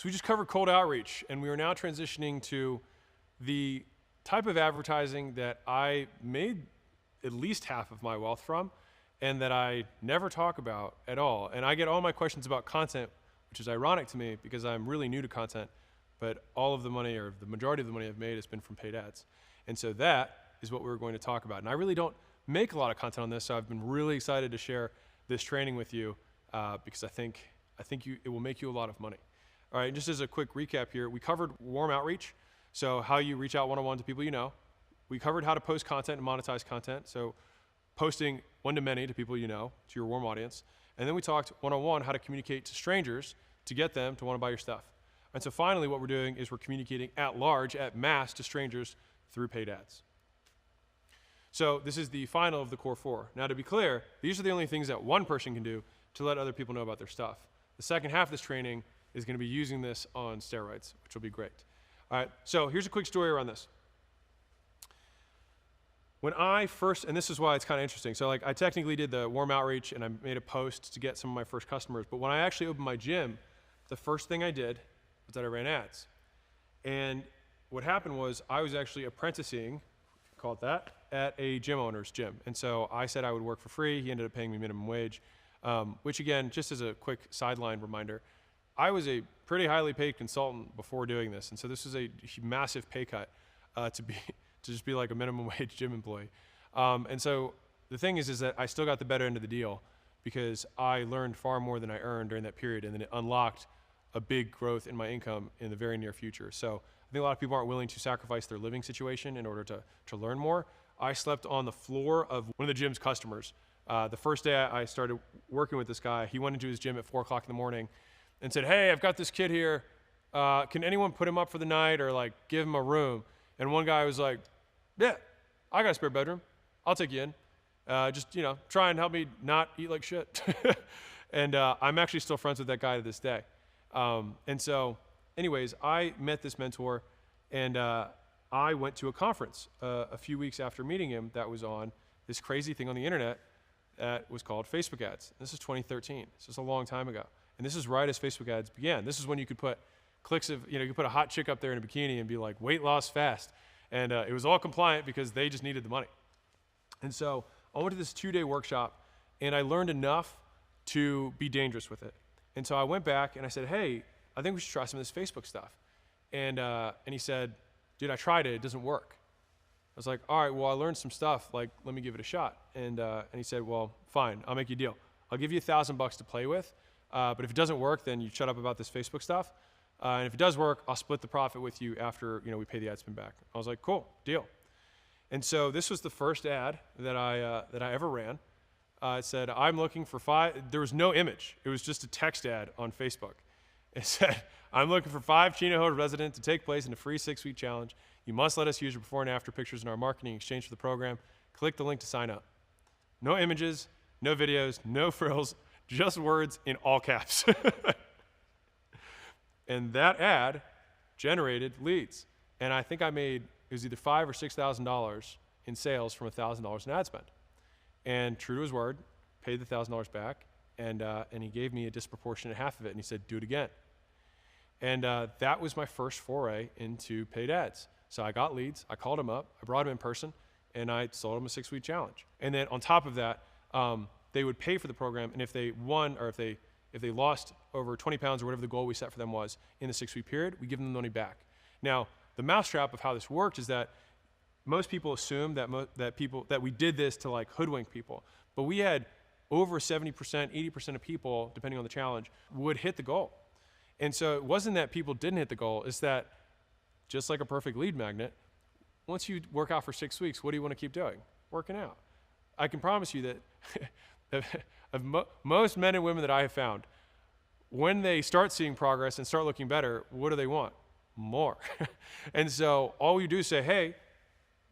So we just covered cold outreach, and we are now transitioning to the type of advertising that I made at least half of my wealth from, and that I never talk about at all. And I get all my questions about content, which is ironic to me because I'm really new to content, but all of the money, or the majority of the money I've made, has been from paid ads. And so that is what we're going to talk about. And I really don't make a lot of content on this, so I've been really excited to share this training with you because I think it will make you a lot of money. All right, just as a quick recap here, we covered warm outreach, so how you reach out one-on-one to people you know. We covered how to post content and monetize content, so posting one-to-many to people you know, to your warm audience. And then we talked one-on-one how to communicate to strangers to get them to want to buy your stuff. And so finally what we're doing is we're communicating at large, at mass, to strangers through paid ads. So this is the final of the core 4. Now to be clear, these are the only things that one person can do to let other people know about their stuff. The second half of this training is going to be using this on steroids, which will be great. All right, so here's a quick story around this. When I first, and this is why it's kind of interesting, so like I technically did the warm outreach and I made a post to get some of my first customers, but when I actually opened my gym, the first thing I did was that I ran ads. And what happened was I was actually apprenticing, if you call it that, at a gym owner's gym. And so I said I would work for free. He ended up paying me minimum wage, which again, just as a quick sideline reminder, I was a pretty highly paid consultant before doing this. And so this was a massive pay cut to just be like a minimum wage gym employee. And so the thing is that I still got the better end of the deal because I learned far more than I earned during that period, and then it unlocked a big growth in my income in the very near future. So I think a lot of people aren't willing to sacrifice their living situation in order to learn more. I slept on the floor of one of the gym's customers. The first day I started working with this guy, he went into his gym at 4 o'clock in the morning and said, "Hey, I've got this kid here. Can anyone put him up for the night or like give him a room?" And one guy was like, "Yeah, I got a spare bedroom. I'll take you in. Just, try and help me not eat like shit." And I'm actually still friends with that guy to this day. And so anyways, I met this mentor, and I went to a conference a few weeks after meeting him that was on this crazy thing on the internet that was called Facebook ads. This is 2013. This is a long time ago. And this is right as Facebook ads began. This is when you could put clicks of, you could put a hot chick up there in a bikini and be like, weight loss fast. And it was all compliant because they just needed the money. And so I went to this 2-day workshop, and I learned enough to be dangerous with it. And so I went back and I said, "Hey, I think we should try some of this Facebook stuff." And he said, "Dude, I tried it. It doesn't work." I was like, "All right, well, I learned some stuff. Like, let me give it a shot." And he said, "Well, fine. I'll make you a deal. I'll give you $1,000 to play with. But if it doesn't work, then you shut up about this Facebook stuff. And if it does work, I'll split the profit with you after we pay the ad spend back." I was like, "Cool, deal." And so this was the first ad that I ever ran. It said, "I'm looking for 5." There was no image. It was just a text ad on Facebook. It said, "I'm looking for 5 Chino Hills residents to take place in a free 6-week challenge. You must let us use your before and after pictures in our marketing exchange for the program. Click the link to sign up." No images, no videos, no frills, just words in all caps. And that ad generated leads. And I think I made, it was either $5,000 or $6,000 in sales from $1,000 in ad spend. And true to his word, paid the $1,000 back, and he gave me a disproportionate half of it, and he said, "Do it again." And that was my first foray into paid ads. So I got leads, I called him up, I brought him in person, and I sold him a 6-week challenge. And then on top of that, they would pay for the program, and if they won or if they lost over 20 pounds or whatever the goal we set for them was in the 6-week period, we give them the money back. Now, the mousetrap of how this worked is that most people assume that we did this to like hoodwink people, but we had over 70%, 80% of people, depending on the challenge, would hit the goal. And so it wasn't that people didn't hit the goal, it's that just like a perfect lead magnet, once you work out for 6 weeks, what do you want to keep doing? Working out. I can promise you that most men and women that I have found, when they start seeing progress and start looking better, what do they want? More. And so all you do is say, "Hey,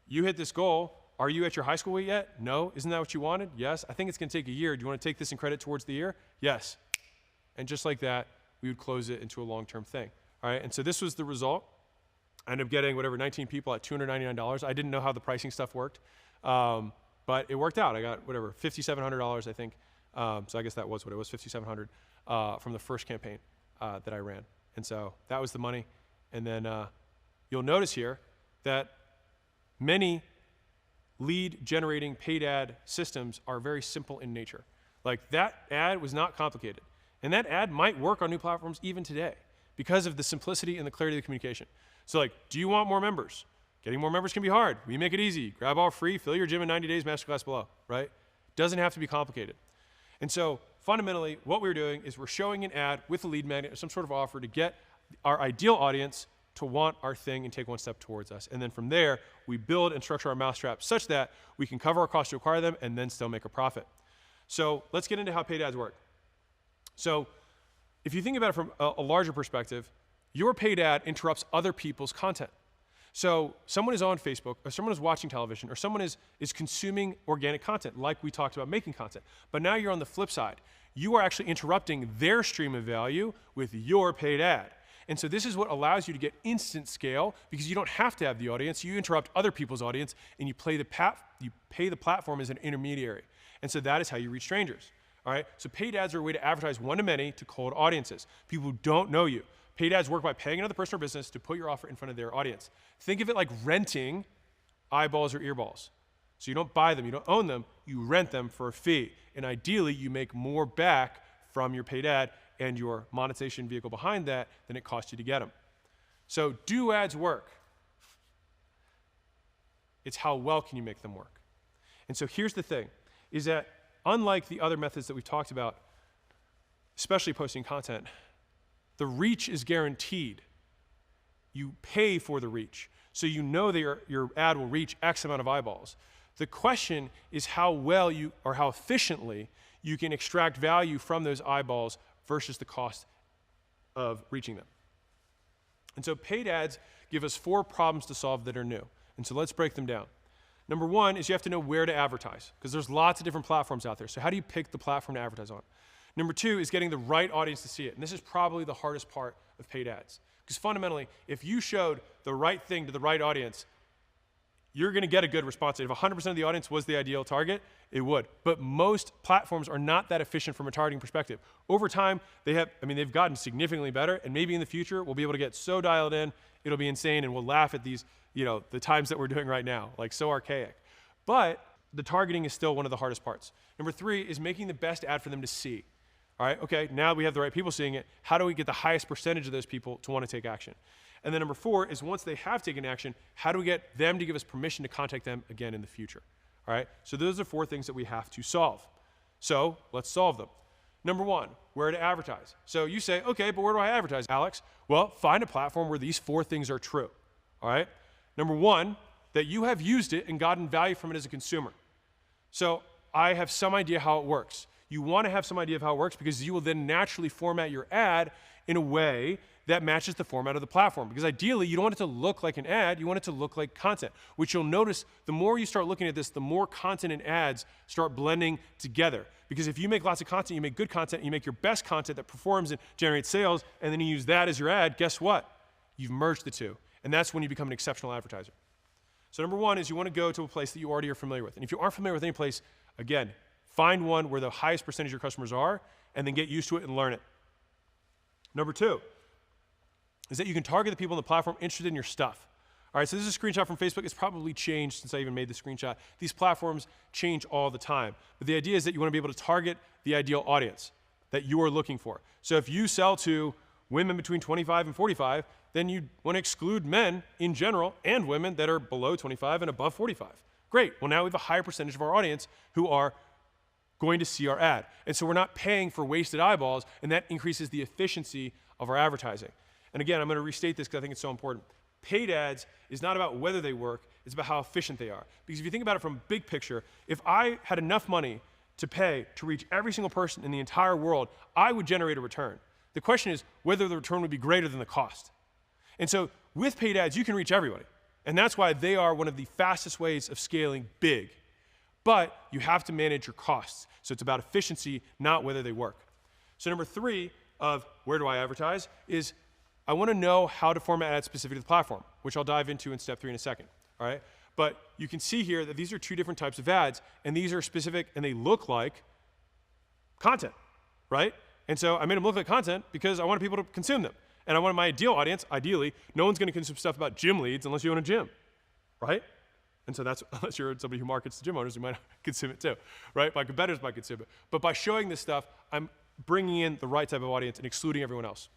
you hit this goal. Are you at your high school weight yet? No. Isn't that what you wanted? Yes. I think it's going to take a year. Do you want to take this and credit towards the year? Yes." And just like that, we would close it into a long-term thing. All right. And so this was the result. I ended up getting 19 people at $299. I didn't know how the pricing stuff worked, but it worked out. I got $5,700, I think. So I guess that was what it was, $5,700 from the first campaign that I ran. And so that was the money. And then you'll notice here that many lead generating paid ad systems are very simple in nature. Like that ad was not complicated. And that ad might work on new platforms even today because of the simplicity and the clarity of the communication. So like, do you want more members? Getting more members can be hard. We make it easy. Grab all free, fill your gym in 90 days, masterclass below, right? Doesn't have to be complicated. And so fundamentally, what we're doing is we're showing an ad with a lead magnet or some sort of offer to get our ideal audience to want our thing and take one step towards us. And then from there, we build and structure our mousetrap such that we can cover our costs to acquire them and then still make a profit. So let's get into how paid ads work. So if you think about it from a larger perspective, your paid ad interrupts other people's content. So someone is on Facebook, or someone is watching television, or someone is consuming organic content, like we talked about making content. But now you're on the flip side. You are actually interrupting their stream of value with your paid ad. And so this is what allows you to get instant scale because you don't have to have the audience. You interrupt other people's audience, and you pay the platform as an intermediary. And so that is how you reach strangers. All right? So paid ads are a way to advertise one-to-many to cold audiences, people who don't know you. Paid ads work by paying another person or business to put your offer in front of their audience. Think of it like renting eyeballs or earballs. So you don't buy them, you don't own them, you rent them for a fee. And ideally, you make more back from your paid ad and your monetization vehicle behind that than it costs you to get them. So do ads work? It's how well can you make them work. And so here's the thing, is that unlike the other methods that we've talked about, especially posting content, the reach is guaranteed. You pay for the reach. So you know that your ad will reach X amount of eyeballs. The question is how well or how efficiently you can extract value from those eyeballs versus the cost of reaching them. And so paid ads give us 4 problems to solve that are new. And so let's break them down. Number 1 is you have to know where to advertise because there's lots of different platforms out there. So how do you pick the platform to advertise on? Number 2 is getting the right audience to see it. And this is probably the hardest part of paid ads. Because fundamentally, if you showed the right thing to the right audience, you're going to get a good response rate. If 100% of the audience was the ideal target, it would. But most platforms are not that efficient from a targeting perspective. Over time, they've gotten significantly better, and maybe in the future, we'll be able to get so dialed in, it'll be insane, and we'll laugh at these, the times that we're doing right now, like so archaic. But the targeting is still one of the hardest parts. Number 3 is making the best ad for them to see. All right, okay, now we have the right people seeing it. How do we get the highest percentage of those people to want to take action? And then number 4 is once they have taken action, how do we get them to give us permission to contact them again in the future? All right, so those are 4 things that we have to solve. So let's solve them. Number 1, where to advertise. So you say, okay, but where do I advertise, Alex? Well, find a platform where these 4 things are true. All right, number 1, that you have used it and gotten value from it as a consumer. So I have some idea how it works. You want to have some idea of how it works because you will then naturally format your ad in a way that matches the format of the platform. Because ideally, you don't want it to look like an ad, you want it to look like content, which you'll notice the more you start looking at this, the more content and ads start blending together. Because if you make lots of content, you make good content, you make your best content that performs and generates sales, and then you use that as your ad, guess what? You've merged the two. And that's when you become an exceptional advertiser. So number 1 is you want to go to a place that you already are familiar with. And if you aren't familiar with any place, again, find one where the highest percentage of your customers are, and then get used to it and learn it. Number 2 is that you can target the people on the platform interested in your stuff. All right, so this is a screenshot from Facebook. It's probably changed since I even made the screenshot. These platforms change all the time. But the idea is that you want to be able to target the ideal audience that you are looking for. So if you sell to women between 25 and 45, then you want to exclude men in general and women that are below 25 and above 45. Great. Well, now we have a higher percentage of our audience who are going to see our ad. And so we're not paying for wasted eyeballs, and that increases the efficiency of our advertising. And again, I'm going to restate this because I think it's so important. Paid ads is not about whether they work, it's about how efficient they are. Because if you think about it from big picture, if I had enough money to pay to reach every single person in the entire world, I would generate a return. The question is whether the return would be greater than the cost. And so with paid ads, you can reach everybody. And that's why they are one of the fastest ways of scaling big. But you have to manage your costs. So it's about efficiency, not whether they work. So number 3 of where do I advertise is I want to know how to format ads specific to the platform, which I'll dive into in step 3 in a second. All right? But you can see here that these are 2 different types of ads, and these are specific, and they look like content, right? And so I made them look like content because I wanted people to consume them. And I want my ideal audience, ideally, no one's gonna consume stuff about gym leads unless you own a gym, right? And so that's, unless you're somebody who markets to gym owners, you might not consume it too, right? My competitors might consume it. But by showing this stuff, I'm bringing in the right type of audience and excluding everyone else.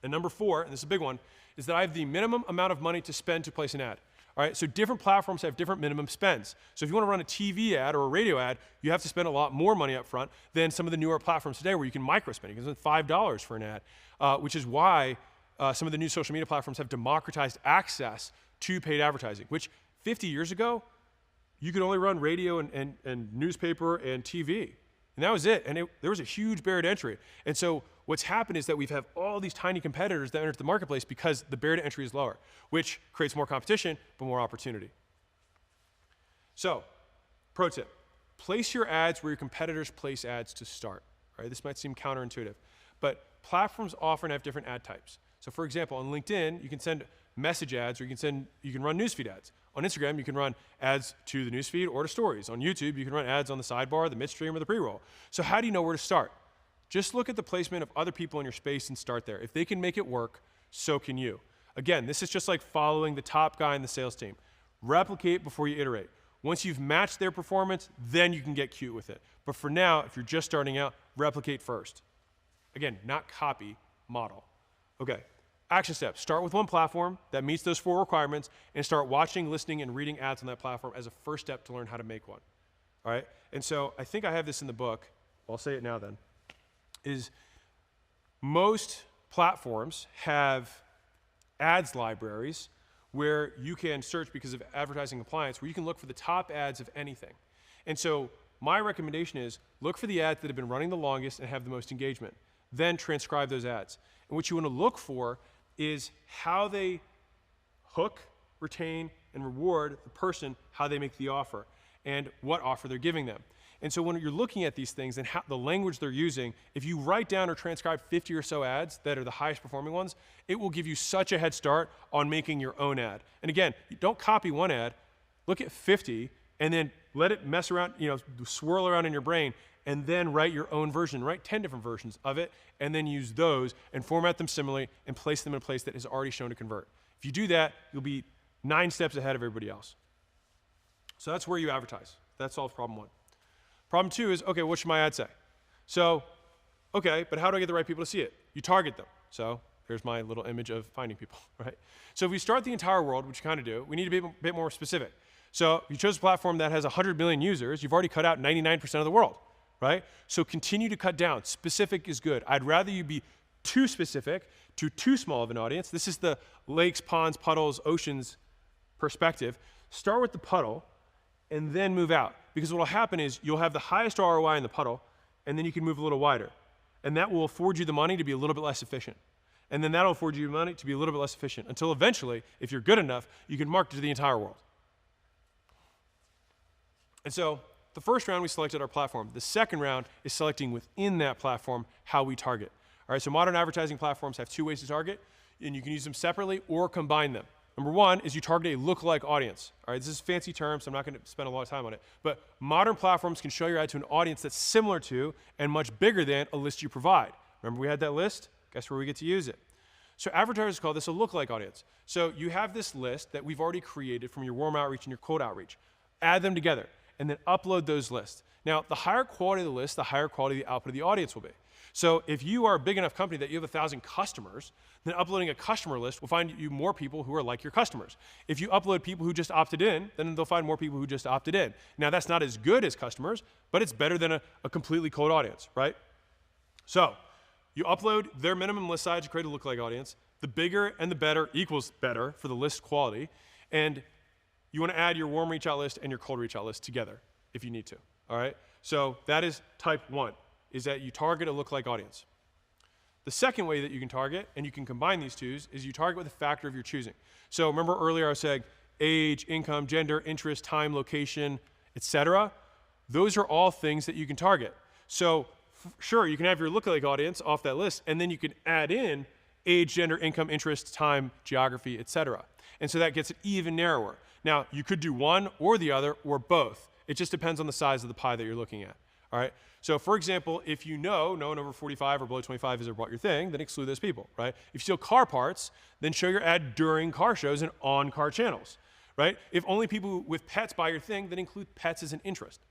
And number 4, and this is a big one, is that I have the minimum amount of money to spend to place an ad. All right, so different platforms have different minimum spends. So if you want to run a TV ad or a radio ad, you have to spend a lot more money up front than some of the newer platforms today where you can micro spend. You can spend $5 for an ad, which is why some of the new social media platforms have democratized access to paid advertising, which 50 years ago, you could only run radio and newspaper and TV. And that was it. And there was a huge barrier to entry. And so what's happened is that we've had all these tiny competitors that enter the marketplace because the barrier to entry is lower, which creates more competition, but more opportunity. So, pro tip, place your ads where your competitors place ads to start. Right? This might seem counterintuitive, but platforms often have different ad types. So for example, on LinkedIn, you can send message ads or you can run newsfeed ads. On Instagram, you can run ads to the newsfeed or to stories. On YouTube, you can run ads on the sidebar, the midstream, or the pre-roll. So how do you know where to start? Just look at the placement of other people in your space and start there. If they can make it work, so can you. Again, this is just like following the top guy in the sales team. Replicate before you iterate. Once you've matched their performance, then you can get cute with it. But for now, if you're just starting out, replicate first. Again, not copy, model. Okay. Action steps. Start with one platform that meets those 4 requirements and start watching, listening, and reading ads on that platform as a first step to learn how to make one. All right? And so I think I have this in the book. I'll say it now then. Is most platforms have ads libraries where you can search because of advertising compliance, where you can look for the top ads of anything. And so my recommendation is look for the ads that have been running the longest and have the most engagement. Then transcribe those ads. And what you want to look for is how they hook, retain, and reward the person, how they make the offer, and what offer they're giving them. And so when you're looking at these things and how, the language they're using, if you write down or transcribe 50 or so ads that are the highest performing ones, it will give you such a head start on making your own ad. And again, don't copy one ad, look at 50, and then let it mess around, swirl around in your brain, and then write your own version, write 10 different versions of it, and then use those and format them similarly and place them in a place that is already shown to convert. If you do that, you'll be 9 steps ahead of everybody else. So that's where you advertise. That solves problem 1. Problem 2 is, okay, what should my ad say? So, okay, but how do I get the right people to see it? You target them. So here's my little image of finding people, right? So if we start the entire world, which you kind of do, we need to be a bit more specific. So if you chose a platform that has 100 million users, you've already cut out 99% of the world, right? So continue to cut down. Specific is good. I'd rather you be too specific to too small of an audience. This is the lakes, ponds, puddles, oceans perspective. Start with the puddle and then move out. Because what will happen is you'll have the highest ROI in the puddle, and then you can move a little wider. And that will afford you the money to be a little bit less efficient. And then that'll afford you money to be a little bit less efficient until eventually, if you're good enough, you can market to the entire world. And so the first round, we selected our platform. The second round is selecting within that platform how we target. All right, so modern advertising platforms have 2 ways to target, and you can use them separately or combine them. Number 1 is you target a lookalike audience. All right, this is a fancy term, so I'm not going to spend a lot of time on it. But modern platforms can show your ad to an audience that's similar to and much bigger than a list you provide. Remember we had that list? Guess where we get to use it? So advertisers call this a lookalike audience. So you have this list that we've already created from your warm outreach and your cold outreach. Add them together and then upload those lists. Now, the higher quality of the list, the higher quality the output of the audience will be. So if you are a big enough company that you have 1,000 customers, then uploading a customer list will find you more people who are like your customers. If you upload people who just opted in, then they'll find more people who just opted in. Now, that's not as good as customers, but it's better than a completely cold audience, right? So you upload their minimum list size to create a lookalike audience. The bigger and the better equals better for the list quality. And you want to add your warm reach out list and your cold reach out list together if you need to, all right? So that is type 1, is that you target a lookalike audience. The second way that you can target, and you can combine these two, is you target with a factor of your choosing. So remember earlier I was saying age, income, gender, interest, time, location, etc. Those are all things that you can target. So sure, you can have your lookalike audience off that list, and then you can add in age, gender, income, interest, time, geography, etc. And so that gets it even narrower. Now, you could do one or the other or both. It just depends on the size of the pie that you're looking at. all right? So for example, if you know no one over 45 or below 25 has ever bought your thing, then exclude those people, right? If you sell car parts, then show your ad during car shows and on car channels, right? If only people with pets buy your thing, then include pets as an interest,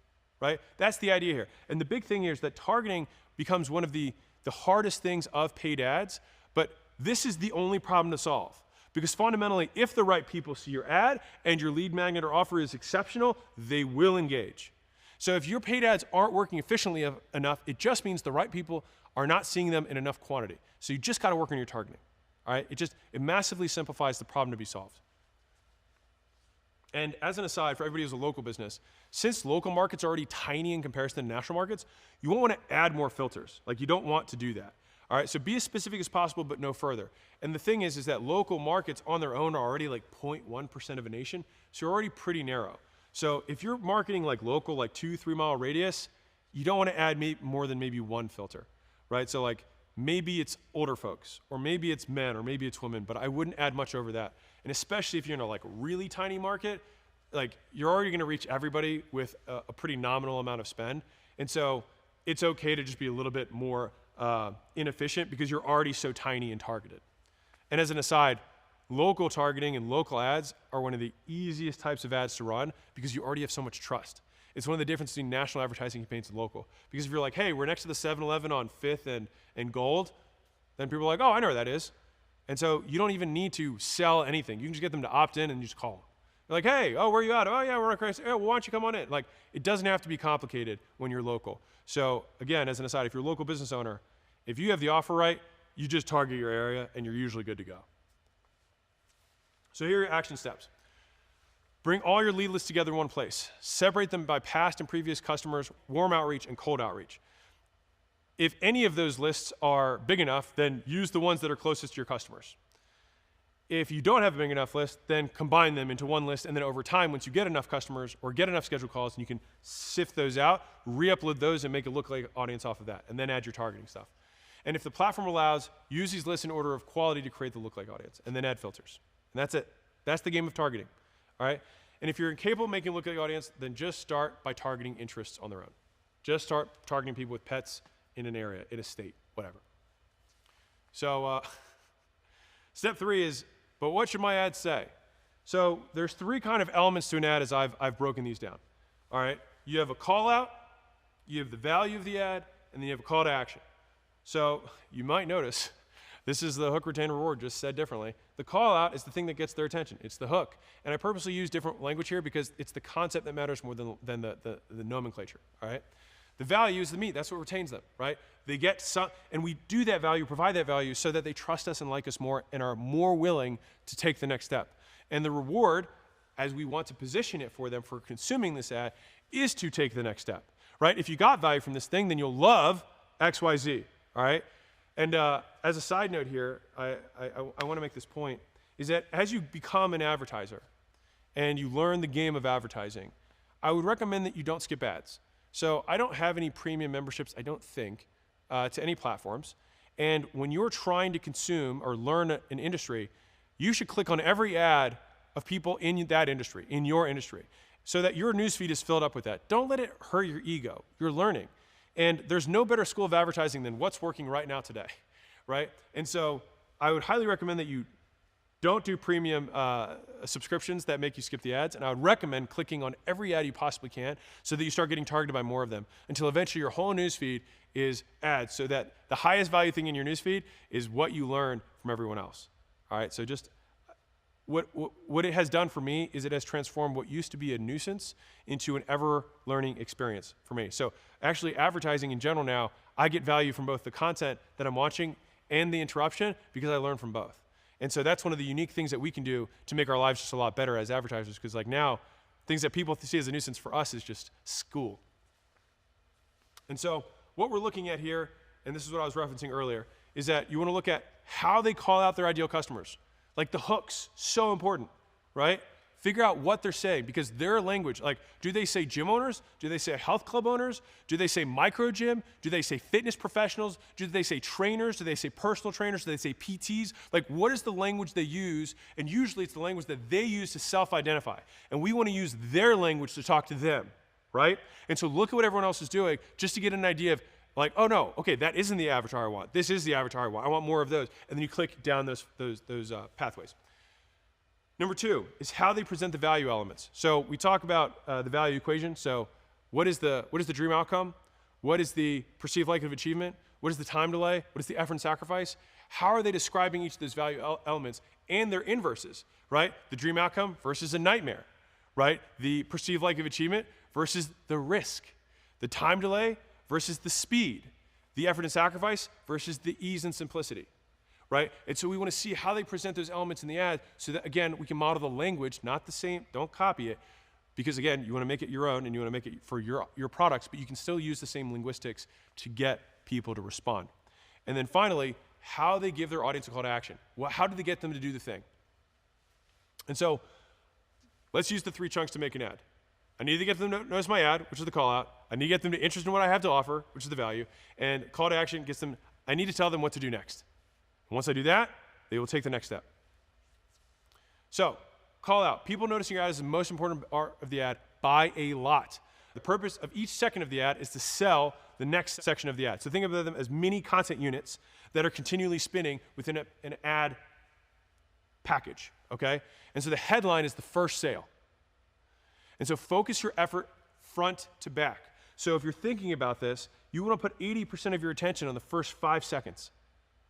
right? That's the idea here. And the big thing here is that targeting becomes one of the hardest things of paid ads, but this is the only problem to solve. Because fundamentally, if the right people see your ad and your lead magnet or offer is exceptional, they will engage. So if your paid ads aren't working efficiently enough, it just means the right people are not seeing them in enough quantity. So you just got to work on your targeting, all right? It massively simplifies the problem to be solved. And as an aside, for everybody who's a local business, since local markets are already tiny in comparison to national markets, you won't want to add more filters. Like, you don't want to do that. All right, so be as specific as possible, but no further. And the thing is that local markets on their own are already like 0.1% of a nation, so you're already pretty narrow. So if you're marketing like local, like 2-3 mile radius, you don't want to add more than maybe one filter, right? So like maybe it's older folks, or maybe it's men, or maybe it's women, but I wouldn't add much over that. And especially if you're in a like really tiny market, like you're already going to reach everybody with a pretty nominal amount of spend. And so it's okay to just be a little bit more inefficient because you're already so tiny and targeted. And as an aside, local targeting and local ads are one of the easiest types of ads to run because you already have so much trust. It's one of the differences between national advertising campaigns and local. Because if you're like, hey, we're next to the 7-Eleven on 5th and Gold, then people are like, oh, I know where that is. And so you don't even need to sell anything. You can just get them to opt in and you just call them. You're like, hey, oh, where are you at? Oh, yeah, we're on Christ. Oh, well, why don't you come on in? Like, it doesn't have to be complicated when you're local. So again, as an aside, if you're a local business owner, if you have the offer right, you just target your area and you're usually good to go. So here are your action steps. Bring all your lead lists together in one place. Separate them by past and previous customers, warm outreach, and cold outreach. If any of those lists are big enough, then use the ones that are closest to your customers. If you don't have a big enough list, then combine them into one list, and then over time, once you get enough customers or get enough scheduled calls, and you can sift those out, re-upload those and make it look like an audience off of that, and then add your targeting stuff. And if the platform allows, use these lists in order of quality to create the look-like audience, and then add filters. And that's it. That's the game of targeting, all right? And if you're incapable of making a look-like audience, then just start by targeting interests on their own. Just start targeting people with pets in an area, in a state, whatever. So step 3 is, but what should my ad say? So there's 3 kind of elements to an ad as I've broken these down, all right? You have a call out, you have the value of the ad, and then you have a call to action. So you might notice, this is the hook, retain, reward, just said differently. The call out is the thing that gets their attention. It's the hook. And I purposely use different language here because it's the concept that matters more than the nomenclature, all right? The value is the meat. That's what retains them, right? They get some, and we do that value, provide that value so that they trust us and like us more and are more willing to take the next step. And the reward, as we want to position it for them for consuming this ad, is to take the next step, right? If you got value from this thing, then you'll love X, Y, Z, all right? And as a side note here, I want to make this point, is that as you become an advertiser and you learn the game of advertising, I would recommend that you don't skip ads. So I don't have any premium memberships, I don't think, to any platforms. And when you're trying to consume or learn an industry, you should click on every ad of people in that industry, in your industry, so that your newsfeed is filled up with that. Don't let it hurt your ego. You're learning. And there's no better school of advertising than what's working right now today, right? And so I would highly recommend that you don't do premium subscriptions that make you skip the ads, and I would recommend clicking on every ad you possibly can so that you start getting targeted by more of them until eventually your whole newsfeed is ads, so that the highest value thing in your newsfeed is what you learn from everyone else. All right, so just what it has done for me is it has transformed what used to be a nuisance into an ever-learning experience for me. So actually advertising in general now, I get value from both the content that I'm watching and the interruption because I learn from both. And so that's one of the unique things that we can do to make our lives just a lot better as advertisers, because like now, things that people see as a nuisance for us is just school. And so what we're looking at here, and this is what I was referencing earlier, is that you want to look at how they call out their ideal customers. Like the hooks, so important, right? Figure out what they're saying, because their language, like, do they say gym owners? Do they say health club owners? Do they say micro gym? Do they say fitness professionals? Do they say trainers? Do they say personal trainers? Do they say PTs? Like, what is the language they use? And usually it's the language that they use to self-identify. And we want to use their language to talk to them, right? And so look at what everyone else is doing just to get an idea of like, oh no, okay, that isn't the avatar I want. This is the avatar I want. I want more of those. And then you click down those pathways. Number 2 is how they present the value elements. So we talk about the value equation. So what is the dream outcome? What is the perceived likelihood of achievement? What is the time delay? What is the effort and sacrifice? How are they describing each of those value elements and their inverses, right? The dream outcome versus a nightmare, right? The perceived likelihood of achievement versus the risk. The time delay versus the speed. The effort and sacrifice versus the ease and simplicity, right? And so we want to see how they present those elements in the ad so that, again, we can model the language, not the same, don't copy it, because, again, you want to make it your own and you want to make it for your products, but you can still use the same linguistics to get people to respond. And then finally, how they give their audience a call to action. Well, how do they get them to do the thing? And so let's use the 3 chunks to make an ad. I need to get them to notice my ad, which is the call out. I need to get them to interest in what I have to offer, which is the value. And call to action gets them, I need to tell them what to do next. And once I do that, they will take the next step. So, call out. People noticing your ad is the most important part of the ad by a lot. The purpose of each second of the ad is to sell the next section of the ad. So think of them as mini content units that are continually spinning within an ad package, okay? And so the headline is the first sale. And so focus your effort front to back. So if you're thinking about this, you want to put 80% of your attention on the first 5 seconds.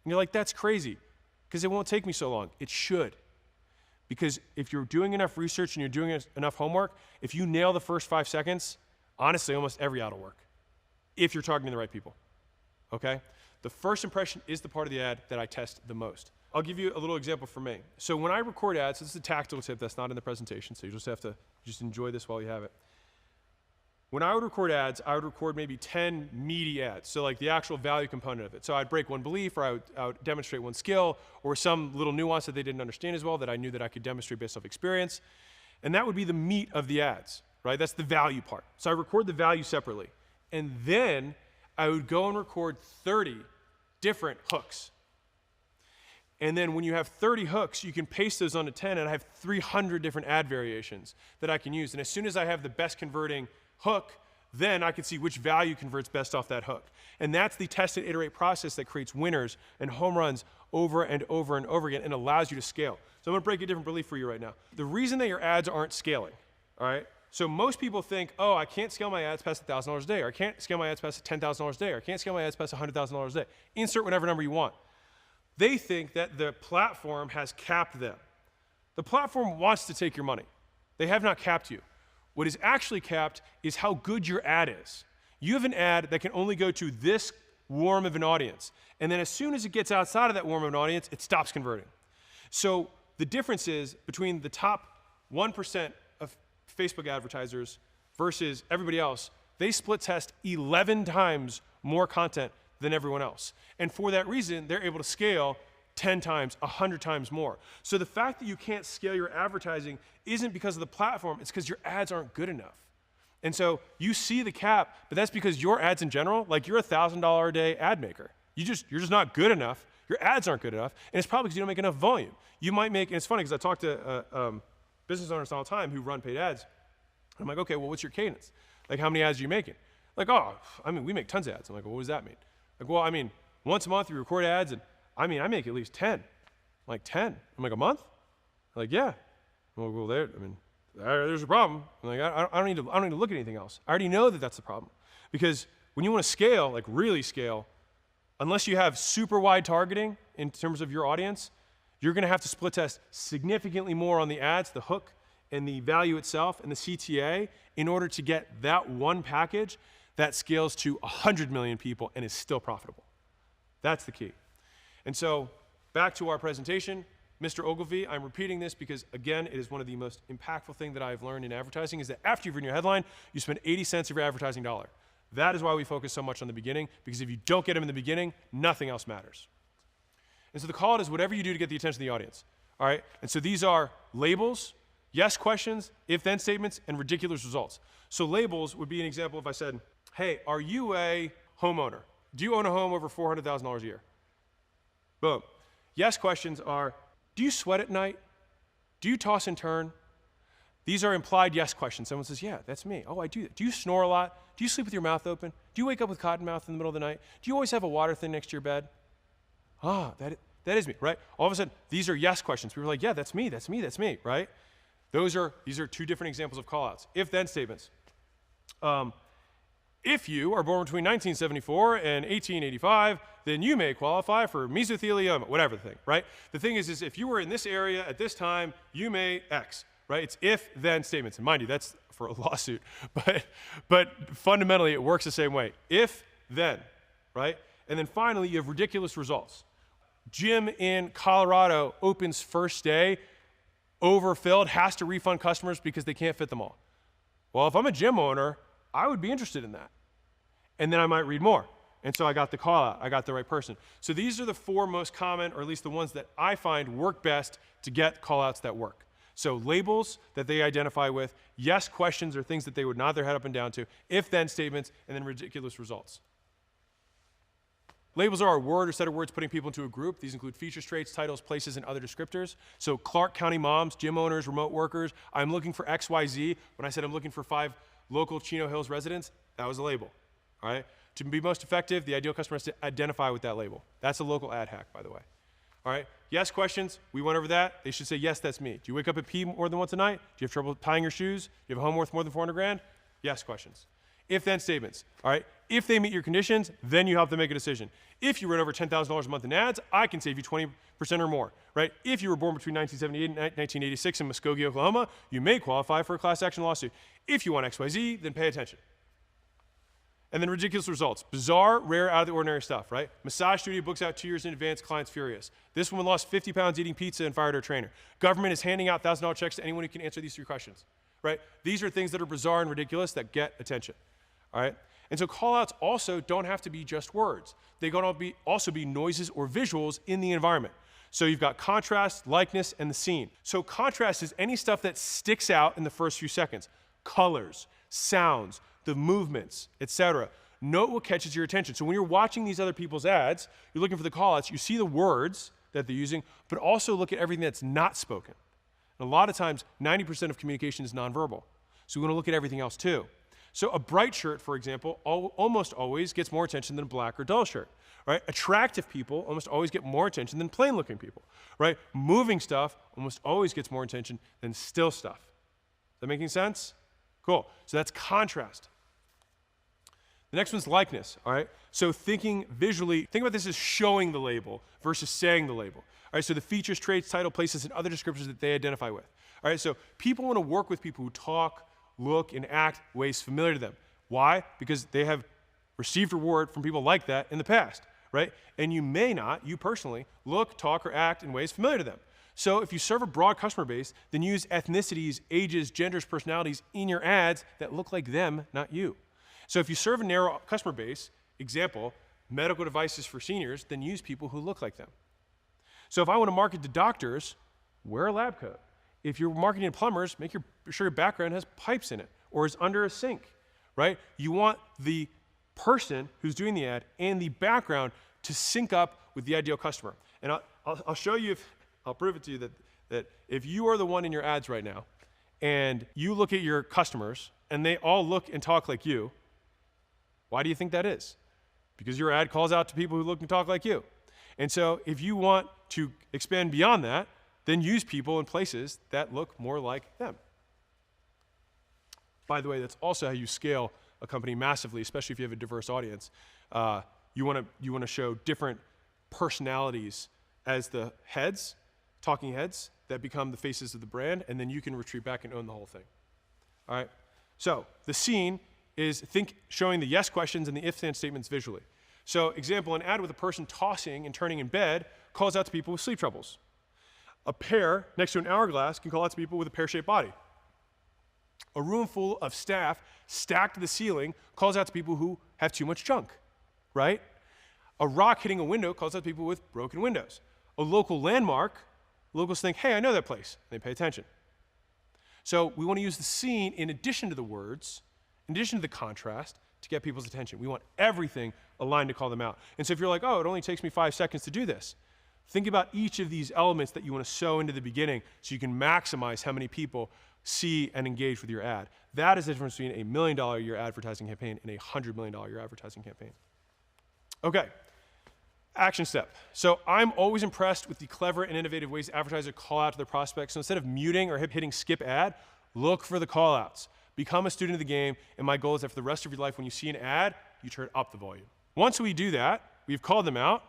And you're like, that's crazy, because it won't take me so long. It should. Because if you're doing enough research and you're doing enough homework, if you nail the first 5 seconds, honestly, almost every ad will work, if you're targeting the right people, okay? The first impression is the part of the ad that I test the most. I'll give you a little example from me. So when I record ads, so this is a tactical tip that's not in the presentation, so you just have to enjoy this while you have it. When I would record ads, I would record maybe 10 meaty ads, so like the actual value component of it. So I'd break one belief, or I would demonstrate one skill, or some little nuance that they didn't understand as well that I knew that I could demonstrate based off experience. And that would be the meat of the ads, right? That's the value part. So I record the value separately. And then I would go and record 30 different hooks. And then when you have 30 hooks, you can paste those onto 10, and I have 300 different ad variations that I can use. And as soon as I have the best converting hook, then I can see which value converts best off that hook. And that's the test and iterate process that creates winners and home runs over and over and over again and allows you to scale. So I'm gonna break a different belief for you right now. The reason that your ads aren't scaling, all right? So most people think, oh, I can't scale my ads past $1,000 a day, or I can't scale my ads past $10,000 a day, or I can't scale my ads past $100,000 a day. Insert whatever number you want. They think that the platform has capped them. The platform wants to take your money. They have not capped you. What is actually capped is how good your ad is. You have an ad that can only go to this warm of an audience. And then as soon as it gets outside of that warm of an audience, it stops converting. So the difference is between the top 1% of Facebook advertisers versus everybody else, they split test 11 times more content than everyone else. And for that reason, they're able to scale 10 times, 100 times more. So the fact that you can't scale your advertising isn't because of the platform, it's because your ads aren't good enough. And so you see the cap, but that's because your ads in general, like you're a $1,000 a day ad maker. You're just not good enough. Your ads aren't good enough, and it's probably because you don't make enough volume. You might make, and it's funny because I talk to business owners all the time who run paid ads. I'm like, okay, well, what's your cadence? Like, how many ads are you making? Like, oh, I mean, we make tons of ads. I'm like, well, what does that mean? Like, well, I mean, once a month we record ads, and I mean, I make at least 10. I'm like, 10? I'm like, a month? I'm like, yeah. Well, there's a problem. I'm like, I don't need to look at anything else. I already know that that's the problem. Because when you want to scale, like really scale, unless you have super wide targeting in terms of your audience, you're going to have to split test significantly more on the ads, the hook, and the value itself, and the CTA in order to get that one package that scales to 100 million people and is still profitable. That's the key. And so back to our presentation, Mr. Ogilvy, I'm repeating this because, again, it is one of the most impactful things that I've learned in advertising is that after you've written your headline, you spend 80 cents of your advertising dollar. That is why we focus so much on the beginning, because if you don't get them in the beginning, nothing else matters. And so the call out is whatever you do to get the attention of the audience. All right? And so these are labels, yes questions, if-then statements, and ridiculous results. So labels would be an example if I said, hey, are you a homeowner? Do you own a home over $400,000 a year? Boom. Yes questions are, do you sweat at night? Do you toss and turn? These are implied yes questions. Someone says, yeah, that's me. Oh, I do that. Do you snore a lot? Do you sleep with your mouth open? Do you wake up with cotton mouth in the middle of the night? Do you always have a water thing next to your bed? Ah, that is me, right? All of a sudden, these are yes questions. People are like, yeah, that's me, right? These are two different examples of callouts. If-then statements. If you are born between 1974 and 1885, then you may qualify for mesothelioma, whatever the thing, right? The thing is if you were in this area at this time, you may X, right? It's if-then statements. And mind you, that's for a lawsuit, but fundamentally it works the same way. If, then, right? And then finally, you have ridiculous results. Gym in Colorado opens first day, overfilled, has to refund customers because they can't fit them all. Well, if I'm a gym owner, I would be interested in that. And then I might read more. And so I got the call out, I got the right person. So these are the 4 most common, or at least the ones that I find work best to get call outs that work. So labels that they identify with, yes questions or things that they would nod their head up and down to, if-then statements, and then ridiculous results. Labels are a word or set of words putting people into a group. These include features, traits, titles, places, and other descriptors. So Clark County moms, gym owners, remote workers, I'm looking for XYZ. When I said I'm looking for 5 local Chino Hills residents, that was a label, all right? To be most effective, the ideal customer has to identify with that label. That's a local ad hack, by the way. All right, yes questions, we went over that. They should say, yes, that's me. Do you wake up at pee more than once a night? Do you have trouble tying your shoes? Do you have a home worth more than 400 grand? Yes questions. If-then statements, all right? If they meet your conditions, then you have to make a decision. If you run over $10,000 a month in ads, I can save you 20% or more, right? If you were born between 1978 and 1986 in Muskogee, Oklahoma, you may qualify for a class action lawsuit. If you want XYZ, then pay attention. And then ridiculous results. Bizarre, rare, out of the ordinary stuff, right? Massage studio books out 2 years in advance, client's furious. This woman lost 50 pounds eating pizza and fired her trainer. Government is handing out $1,000 checks to anyone who can answer these 3 questions, right? These are things that are bizarre and ridiculous that get attention, all right? And so callouts also don't have to be just words. They can also be noises or visuals in the environment. So you've got contrast, likeness, and the scene. So contrast is any stuff that sticks out in the first few seconds. Colors, sounds, the movements, etc. Note what catches your attention. So when you're watching these other people's ads, you're looking for the callouts, you see the words that they're using, but also look at everything that's not spoken. And a lot of times, 90% of communication is nonverbal. So we want to look at everything else too. So a bright shirt, for example, almost always gets more attention than a black or dull shirt, right? Attractive people almost always get more attention than plain-looking people, right? Moving stuff almost always gets more attention than still stuff. Is that making sense? Cool. So that's contrast. The next one's likeness, all right? So thinking visually, think about this as showing the label versus saying the label. All right, so the features, traits, title, places, and other descriptors that they identify with. All right, so people want to work with people who talk, look, and act ways familiar to them. Why? Because they have received reward from people like that in the past, right? And you may not, you personally, look, talk, or act in ways familiar to them. So if you serve a broad customer base, then use ethnicities, ages, genders, personalities in your ads that look like them, not you. So if you serve a narrow customer base, example, medical devices for seniors, then use people who look like them. So if I want to market to doctors, wear a lab coat. If you're marketing to plumbers, make sure your background has pipes in it or is under a sink, right? You want the person who's doing the ad and the background to sync up with the ideal customer. And I'll show you, I'll prove it to you that if you are the one in your ads right now and you look at your customers and they all look and talk like you, why do you think that is? Because your ad calls out to people who look and talk like you. And so if you want to expand beyond that, then use people in places that look more like them. By the way, that's also how you scale a company massively, especially if you have a diverse audience. You want to show different personalities as the heads, talking heads, that become the faces of the brand, and then you can retreat back and own the whole thing. All right? So the scene is showing the yes questions and the if-then statements visually. So example, an ad with a person tossing and turning in bed calls out to people with sleep troubles. A pear next to an hourglass can call out to people with a pear-shaped body. A room full of staff stacked to the ceiling calls out to people who have too much junk, right? A rock hitting a window calls out to people with broken windows. A local landmark, locals think, hey, I know that place. They pay attention. So we want to use the scene in addition to the words, in addition to the contrast, to get people's attention. We want everything aligned to call them out. And so if you're like, oh, it only takes me 5 seconds to do this. Think about each of these elements that you want to sow into the beginning so you can maximize how many people see and engage with your ad. That is the difference between $1 million a year advertising campaign and a $100 million a year advertising campaign. Okay, action step. So I'm always impressed with the clever and innovative ways advertisers call out to their prospects. So instead of muting or hitting skip ad, look for the call outs. Become a student of the game, and my goal is that for the rest of your life, when you see an ad, you turn up the volume. Once we do that, we've called them out,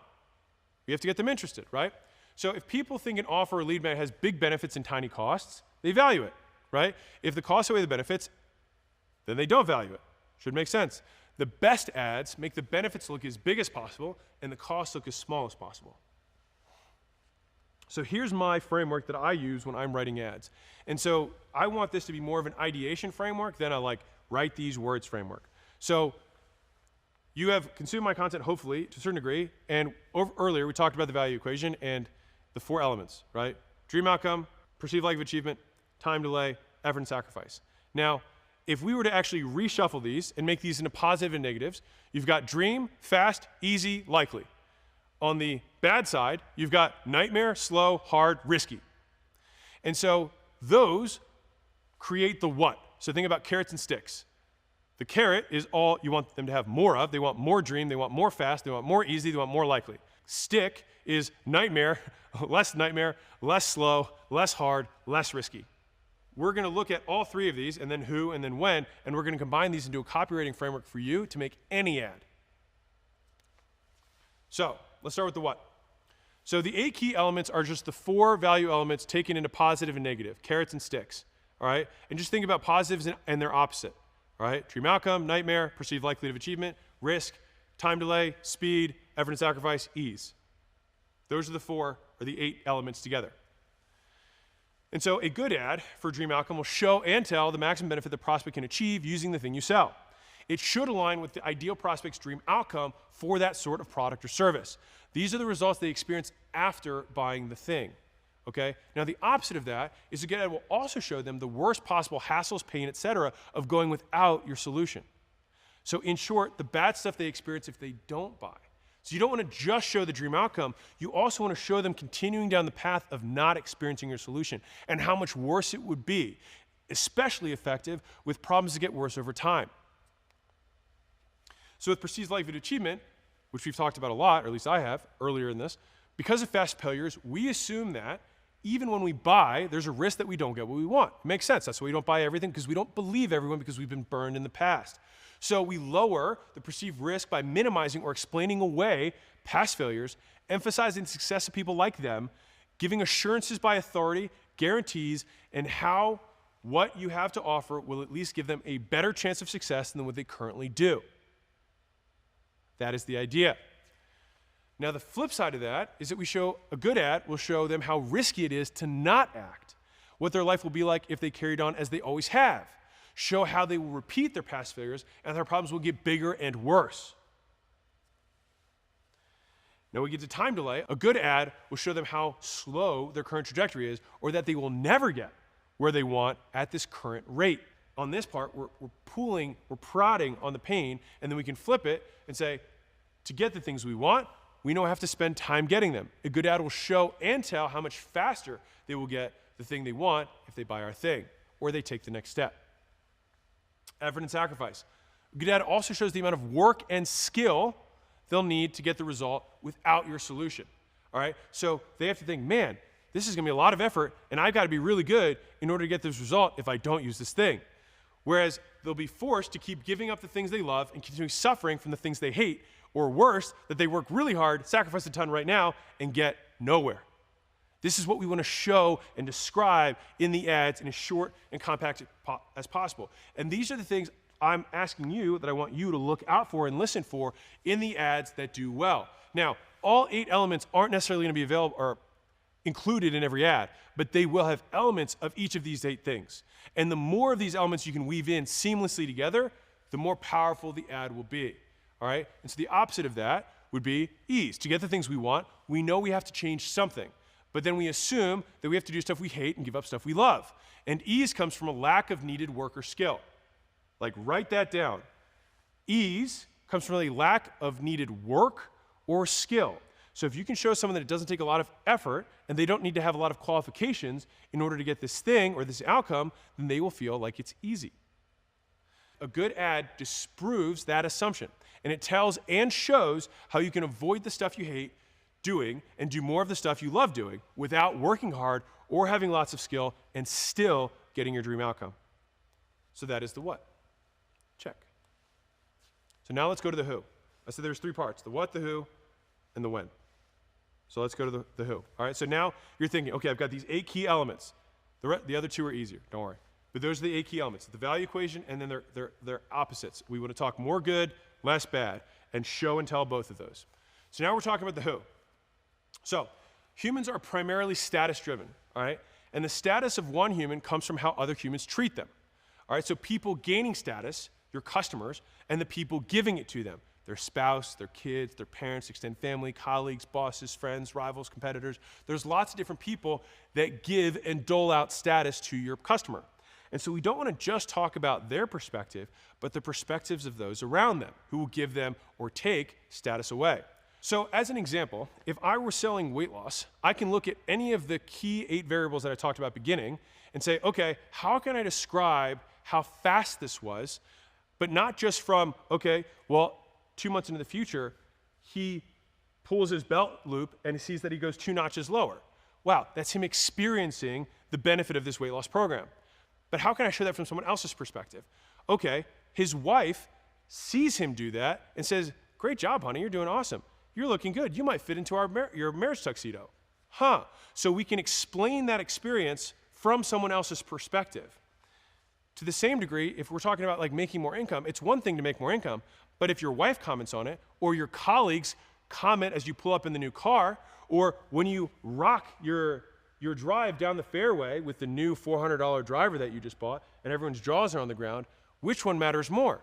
we have to get them interested, right? So if people think an offer or lead magnet has big benefits and tiny costs, they value it, right? If the costs outweigh the benefits, then they don't value it. Should make sense. The best ads make the benefits look as big as possible and the costs look as small as possible. So here's my framework that I use when I'm writing ads. And so I want this to be more of an ideation framework than a write these words framework. So you have consumed my content, hopefully, to a certain degree, and earlier we talked about the value equation and the 4 elements, right? Dream outcome, perceived likelihood of achievement, time delay, effort and sacrifice. Now, if we were to actually reshuffle these and make these into positive and negatives, you've got dream, fast, easy, likely. On the bad side, you've got nightmare, slow, hard, risky. And so those create the what. So think about carrots and sticks. The carrot is all you want them to have more of. They want more dream, they want more fast, they want more easy, they want more likely. Stick is nightmare, less slow, less hard, less risky. We're going to look at all 3 of these, and then who, and then when, and we're going to combine these into a copywriting framework for you to make any ad. So let's start with the what. So the 8 key elements are just the 4 value elements taken into positive and negative, carrots and sticks, all right? And just think about positives and their opposite. All right, dream outcome, nightmare, perceived likelihood of achievement, risk, time delay, speed, effort and sacrifice, ease. Those are the 4 or the 8 elements together. And so a good ad for dream outcome will show and tell the maximum benefit the prospect can achieve using the thing you sell. It should align with the ideal prospect's dream outcome for that sort of product or service. These are the results they experience after buying the thing. Okay? Now the opposite of that is a good ad will also show them the worst possible hassles, pain, etc. of going without your solution. So in short, the bad stuff they experience if they don't buy. So you don't want to just show the dream outcome, you also want to show them continuing down the path of not experiencing your solution and how much worse it would be, especially effective with problems that get worse over time. So with perceived likelihood of achievement, which we've talked about a lot, or at least I have earlier in this, because of fast failures, we assume that even when we buy, there's a risk that we don't get what we want. It makes sense. That's why we don't buy everything, because we don't believe everyone, because we've been burned in the past. So we lower the perceived risk by minimizing or explaining away past failures, emphasizing the success of people like them, giving assurances by authority, guarantees, and how what you have to offer will at least give them a better chance of success than what they currently do. That is the idea. Now, the flip side of that is that we show a good ad will show them how risky it is to not act, what their life will be like if they carried on as they always have, show how they will repeat their past failures and their problems will get bigger and worse. Now we get to time delay. A good ad will show them how slow their current trajectory is, or that they will never get where they want at this current rate. On this part, we're prodding on the pain, and then we can flip it and say, to get the things we want, we know we have to spend time getting them. A good ad will show and tell how much faster they will get the thing they want if they buy our thing, or they take the next step. Effort and sacrifice. A good ad also shows the amount of work and skill they'll need to get the result without your solution. All right? So they have to think, man, this is going to be a lot of effort, and I've got to be really good in order to get this result if I don't use this thing. Whereas they'll be forced to keep giving up the things they love and continue suffering from the things they hate, or worse, that they work really hard, sacrifice a ton right now, and get nowhere. This is what we want to show and describe in the ads in as short and compact as possible. And these are the things I'm asking you that I want you to look out for and listen for in the ads that do well. Now, all 8 elements aren't necessarily going to be available or included in every ad, but they will have elements of each of these 8 things. And the more of these elements you can weave in seamlessly together, the more powerful the ad will be. All right? And so the opposite of that would be ease. To get the things we want, we know we have to change something. But then we assume that we have to do stuff we hate and give up stuff we love. And ease comes from a lack of needed work or skill. Like, write that down. Ease comes from a lack of needed work or skill. So if you can show someone that it doesn't take a lot of effort and they don't need to have a lot of qualifications in order to get this thing or this outcome, then they will feel like it's easy. A good ad disproves that assumption, and it tells and shows how you can avoid the stuff you hate doing and do more of the stuff you love doing without working hard or having lots of skill and still getting your dream outcome. So that is the what. Check. So now let's go to the who. I said there's 3 parts, the what, the who, and the when. So let's go to the who. All right, so now you're thinking, okay, I've got these 8 key elements. The other 2 are easier, don't worry. But those are the 8 key elements, the value equation, and then they're opposites. We want to talk more good, less bad, and show and tell both of those. So now we're talking about the who. So humans are primarily status-driven, all right? And the status of one human comes from how other humans treat them. All right, so people gaining status, your customers, and the people giving it to them, their spouse, their kids, their parents, extended family, colleagues, bosses, friends, rivals, competitors. There's lots of different people that give and dole out status to your customer. And so we don't want to just talk about their perspective, but the perspectives of those around them who will give them or take status away. So as an example, if I were selling weight loss, I can look at any of the key 8 variables that I talked about beginning and say, okay, how can I describe how fast this was, but not just from, okay, well, 2 months into the future, he pulls his belt loop and he sees that he goes 2 notches lower. Wow, that's him experiencing the benefit of this weight loss program. But how can I show that from someone else's perspective? Okay, his wife sees him do that and says, great job, honey, you're doing awesome. You're looking good. You might fit into your marriage tuxedo. Huh. So we can explain that experience from someone else's perspective. To the same degree, if we're talking about like making more income, it's one thing to make more income, but if your wife comments on it, or your colleagues comment as you pull up in the new car, or when you rock your drive down the fairway with the new $400 driver that you just bought, and everyone's jaws are on the ground, which one matters more?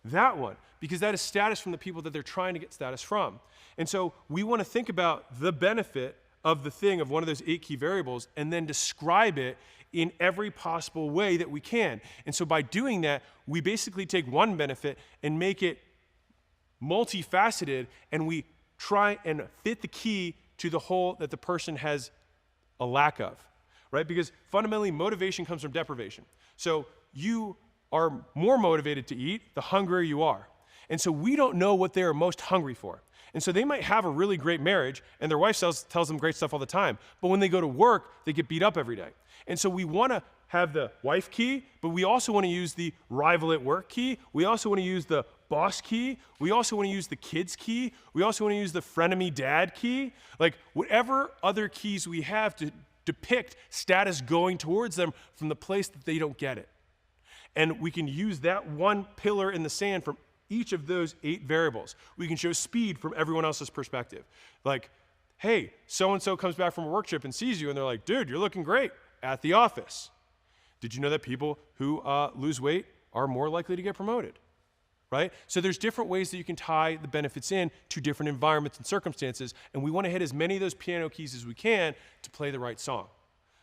That one, because that is status from the people that they're trying to get status from. And so we want to think about the benefit of the thing, of one of those 8 key variables, and then describe it in every possible way that we can. And so by doing that, we basically take one benefit and make it multifaceted, and we try and fit the key to the hole that the person has a lack of, right? Because fundamentally, motivation comes from deprivation. So you are more motivated to eat the hungrier you are. And so we don't know what they are most hungry for. And so they might have a really great marriage, and their wife tells them great stuff all the time. But when they go to work, they get beat up every day. And so we want to have the wife key, but we also want to use the rival at work key. We also want to use the boss key. We also want to use the kids key. We also want to use the frenemy dad key. Like whatever other keys we have to depict status going towards them from the place that they don't get it. And we can use that one pillar in the sand from each of those 8 variables. We can show speed from everyone else's perspective. Like, hey, so-and-so comes back from a work trip and sees you, and they're like, dude, you're looking great at the office. Did you know that people who lose weight are more likely to get promoted? Right? So there's different ways that you can tie the benefits in to different environments and circumstances, and we want to hit as many of those piano keys as we can to play the right song.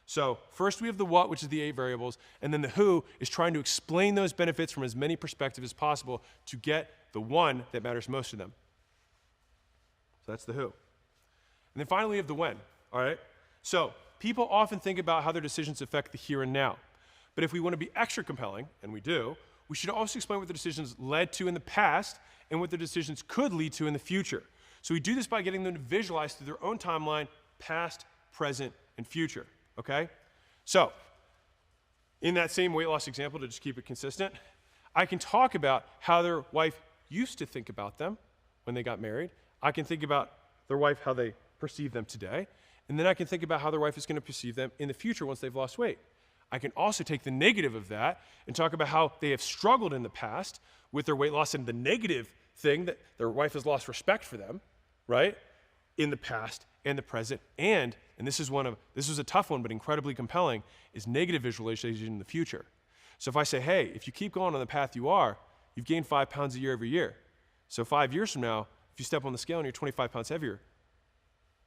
So first we have the what, which is the 8 variables, and then the who is trying to explain those benefits from as many perspectives as possible to get the one that matters most to them. So that's the who. And then finally we have the when, all right? So people often think about how their decisions affect the here and now. But if we want to be extra compelling, and we do, we should also explain what the decisions led to in the past and what the decisions could lead to in the future. So we do this by getting them to visualize through their own timeline, past, present, and future. Okay? So, in that same weight loss example, to just keep it consistent, I can talk about how their wife used to think about them when they got married. I can think about their wife, how they perceive them today. And then I can think about how their wife is going to perceive them in the future once they've lost weight. I can also take the negative of that and talk about how they have struggled in the past with their weight loss and the negative thing that their wife has lost respect for them, right? In the past and the present, and this was a tough one, but incredibly compelling, is negative visualization in the future. So if I say, hey, if you keep going on the path you are, you've gained 5 pounds a year every year. So 5 years from now, if you step on the scale and you're 25 pounds heavier,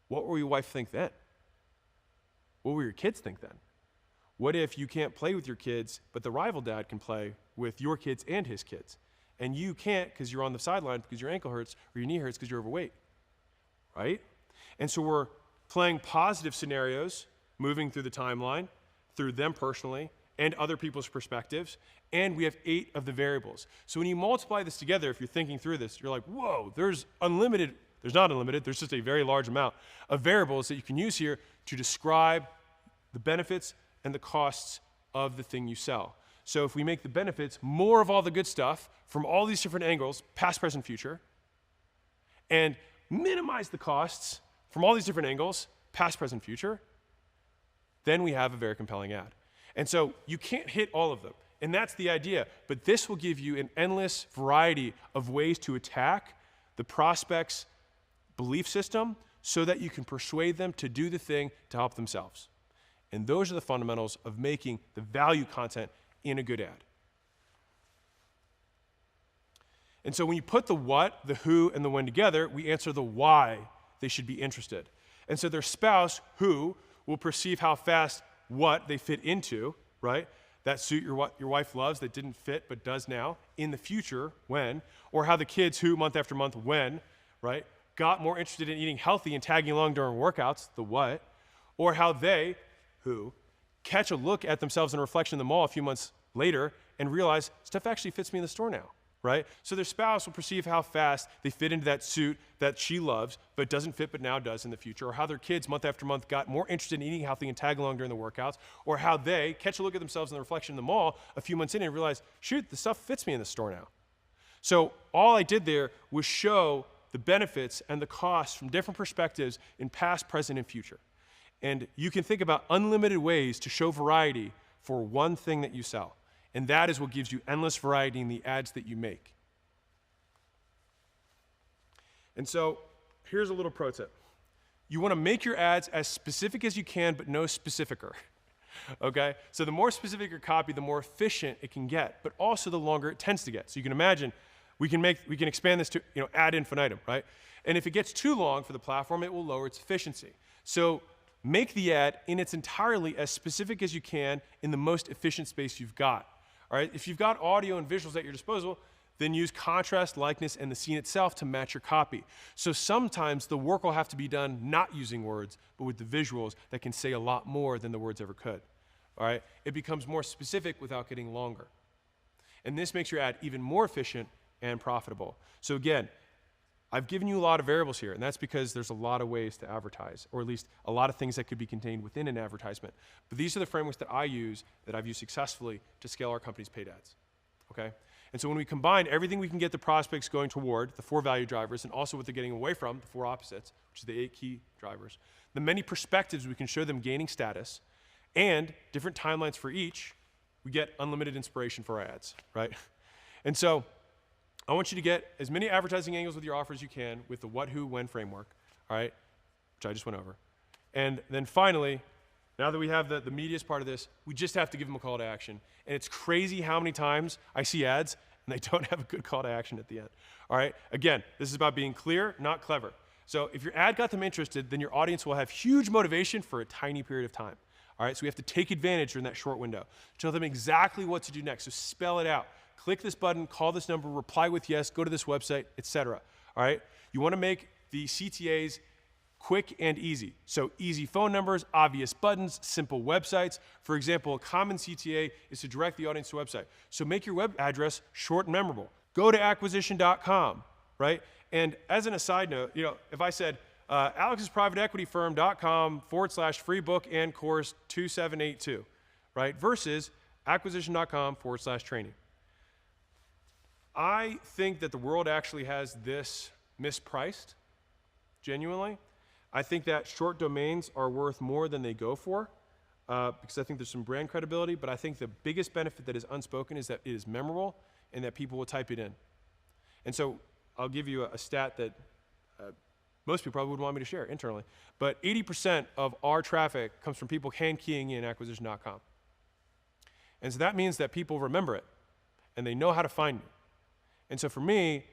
what will your wife think then? What will your kids think then? What if you can't play with your kids, but the rival dad can play with your kids and his kids? And you can't because you're on the sideline because your ankle hurts or your knee hurts because you're overweight, right? And so we're playing positive scenarios, moving through the timeline, through them personally, and other people's perspectives, and we have 8 of the variables. So when you multiply this together, if you're thinking through this, you're like, whoa, there's not unlimited, there's just a very large amount of variables that you can use here to describe the benefits and the costs of the thing you sell. So if we make the benefits more of all the good stuff from all these different angles, past, present, future, and minimize the costs from all these different angles, past, present, future, then we have a very compelling ad. And so you can't hit all of them, and that's the idea. But this will give you an endless variety of ways to attack the prospect's belief system so that you can persuade them to do the thing to help themselves. And those are the fundamentals of making the value content in a good ad. And so when you put the what, the who, and the when together, we answer the why they should be interested. And so their spouse, who, will perceive how fast what they fit into, right? That suit your wife loves that didn't fit but does now, in the future, when, or how the kids who, month after month, when, right, got more interested in eating healthy and tagging along during workouts, the what, or how they, who, catch a look at themselves in a reflection in the mall a few months later and realize stuff actually fits me in the store now, right? So their spouse will perceive how fast they fit into that suit that she loves but doesn't fit but now does in the future, or how their kids month after month got more interested in eating healthy and tag along during the workouts, or how they catch a look at themselves in the reflection in the mall a few months in and realize, shoot, the stuff fits me in the store now. So all I did there was show the benefits and the costs from different perspectives in past, present, and future. And you can think about unlimited ways to show variety for one thing that you sell. And that is what gives you endless variety in the ads that you make. And so here's a little pro tip. You want to make your ads as specific as you can, but no specificer. Okay? So the more specific your copy, the more efficient it can get, but also the longer it tends to get. So you can imagine we can expand this to ad infinitum, right? And if it gets too long for the platform, it will lower its efficiency. So make the ad in its entirety as specific as you can in the most efficient space you've got. All right? If you've got audio and visuals at your disposal, then use contrast, likeness, and the scene itself to match your copy. So sometimes the work will have to be done not using words, but with the visuals that can say a lot more than the words ever could. All right? It becomes more specific without getting longer. And this makes your ad even more efficient and profitable. So again, I've given you a lot of variables here, and that's because there's a lot of ways to advertise, or at least a lot of things that could be contained within an advertisement. But these are the frameworks that I use, that I've used successfully to scale our company's paid ads, okay? And so when we combine everything we can get the prospects going toward, the 4 value drivers, and also what they're getting away from, the 4 opposites, which is the 8 key drivers, the many perspectives we can show them gaining status, and different timelines for each, we get unlimited inspiration for our ads, right? And so I want you to get as many advertising angles with your offer as you can with the what, who, when framework, all right, which I just went over. And then finally, now that we have the meatiest part of this, we just have to give them a call to action. And it's crazy how many times I see ads and they don't have a good call to action at the end, all right? Again, this is about being clear, not clever. So if your ad got them interested, then your audience will have huge motivation for a tiny period of time, all right? So we have to take advantage during that short window. Tell them exactly what to do next, so spell it out. Click this button, call this number, reply with yes, go to this website, etc. All right? You want to make the CTAs quick and easy. So easy phone numbers, obvious buttons, simple websites. For example, a common CTA is to direct the audience to a website. So make your web address short and memorable. Go to acquisition.com, right? And as an aside note, if I said alexsprivateequityfirm.com/free book and course 2782, right? Versus acquisition.com/training. I think that the world actually has this mispriced, genuinely. I think that short domains are worth more than they go for, because I think there's some brand credibility, but I think the biggest benefit that is unspoken is that it is memorable and that people will type it in. And so I'll give you a stat that most people probably would want me to share internally, but 80% of our traffic comes from people hand keying in acquisition.com. And so that means that people remember it and they know how to find me. And so for me,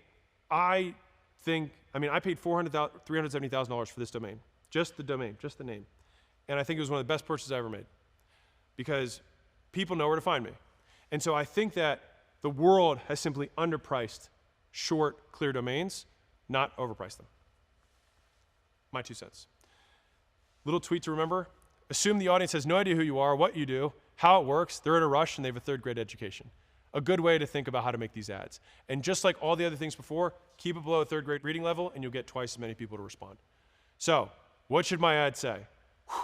I paid $370,000 for this domain, just the domain, just the name. And I think it was one of the best purchases I ever made because people know where to find me. And so I think that the world has simply underpriced short, clear domains, not overpriced them. my 2 cents. Little tweet to remember, assume the audience has no idea who you are, what you do, how it works, they're in a rush, and they have a 3rd grade education. A good way to think about how to make these ads. And just like all the other things before, keep it below a 3rd grade reading level, and you'll get twice as many people to respond. So, what should my ad say? Whew,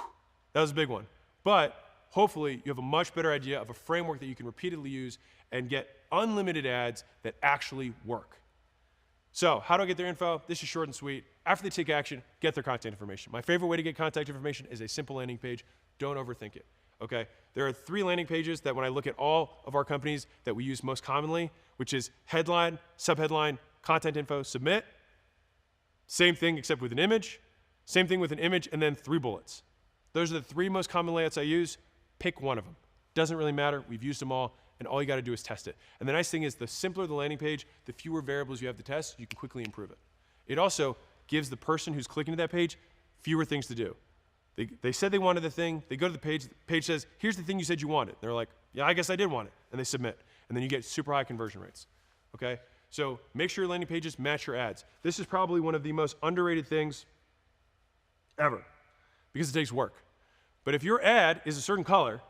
that was a big one. But hopefully, you have a much better idea of a framework that you can repeatedly use and get unlimited ads that actually work. So, how do I get their info? This is short and sweet. After they take action, get their contact information. My favorite way to get contact information is a simple landing page. Don't overthink it, okay? There are 3 landing pages that when I look at all of our companies that we use most commonly, which is headline, subheadline, contact info, submit. Same thing except with an image. Same thing with an image and then 3 bullets. Those are the 3 most common layouts I use. Pick one of them. Doesn't really matter. We've used them all, and all you got to do is test it. And the nice thing is the simpler the landing page, the fewer variables you have to test, you can quickly improve it. It also gives the person who's clicking to that page fewer things to do. They said they wanted the thing. They go to the page says, here's the thing you said you wanted. They're like, yeah, I guess I did want it. And they submit. And then you get super high conversion rates, okay? So make sure your landing pages match your ads. This is probably one of the most underrated things ever because it takes work. But if your ad is a certain color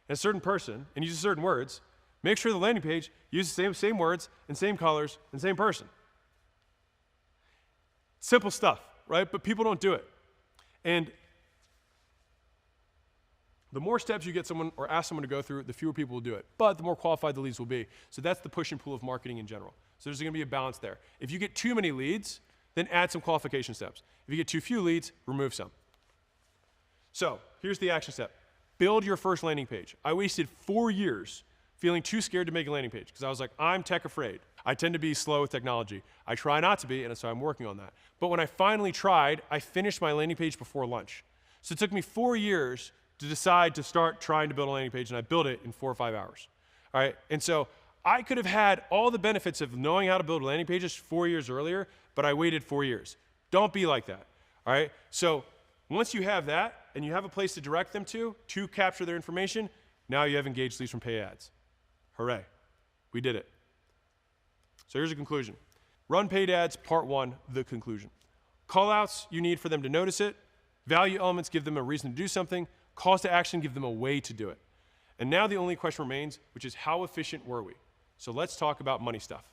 and a certain person and uses certain words, make sure the landing page uses the same words and same colors and same person. Simple stuff, right? But people don't do it. And the more steps you get someone or ask someone to go through, the fewer people will do it. But the more qualified the leads will be. So that's the push and pull of marketing in general. So there's going to be a balance there. If you get too many leads, then add some qualification steps. If you get too few leads, remove some. So here's the action step. Build your first landing page. I wasted 4 years feeling too scared to make a landing page because I was like, I'm tech afraid. I tend to be slow with technology. I try not to be, and so I'm working on that. But when I finally tried, I finished my landing page before lunch. So it took me 4 years to decide to start trying to build a landing page, and I built it in 4 or 5 hours. All right? And so I could have had all the benefits of knowing how to build landing pages 4 years earlier, but I waited 4 years. Don't be like that. All right? So once you have that, and you have a place to direct them to capture their information, now you have engaged leads from pay ads. Hooray. We did it. So here's a conclusion. Run paid ads, part 1, the conclusion. Callouts you need for them to notice it. Value elements give them a reason to do something. Calls to action give them a way to do it. And now the only question remains, which is how efficient were we? So let's talk about money stuff.